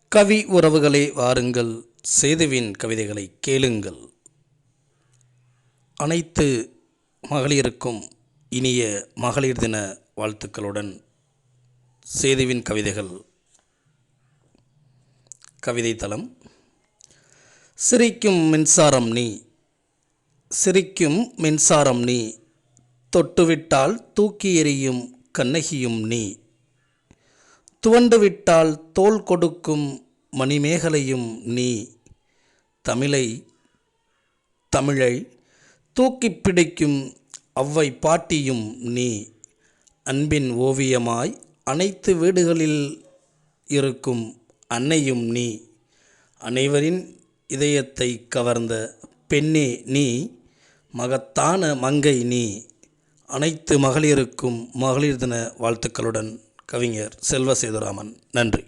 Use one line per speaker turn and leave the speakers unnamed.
கவி உறவுகளே வாருங்கள், சேதுவின் கவிதைகளை கேளுங்கள். அனைத்து மகளிருக்கும் இனிய மகளிர் தின வாழ்த்துக்களுடன் சேதுவின் கவிதைகள் கவிதை தளம். சிரிக்கும் மின்சாரம் நீ, சிரிக்கும் மின்சாரம் நீ, தொட்டுவிட்டால் தூக்கி எறியும் கண்ணகியும் நீ, துவண்டுவிட்டால் தோள் கொடுக்கும் மணிமேகலையும் நீ, தமிழை தூக்கிப் பிடிக்கும் அவ்வை பாட்டியும் நீ, அன்பின் ஓவியமாய் அனைத்து வீடுகளில் இருக்கும் அன்னையும் நீ, அனைவரின் இதயத்தை கவர்ந்த பெண்ணே நீ, மகத்தான மங்கை நீ. அனைத்து மகளிருக்கும் மகளிர் தின வாழ்த்துக்களுடன் கவிஞர் செல்வ சேதுராமன். நன்றி.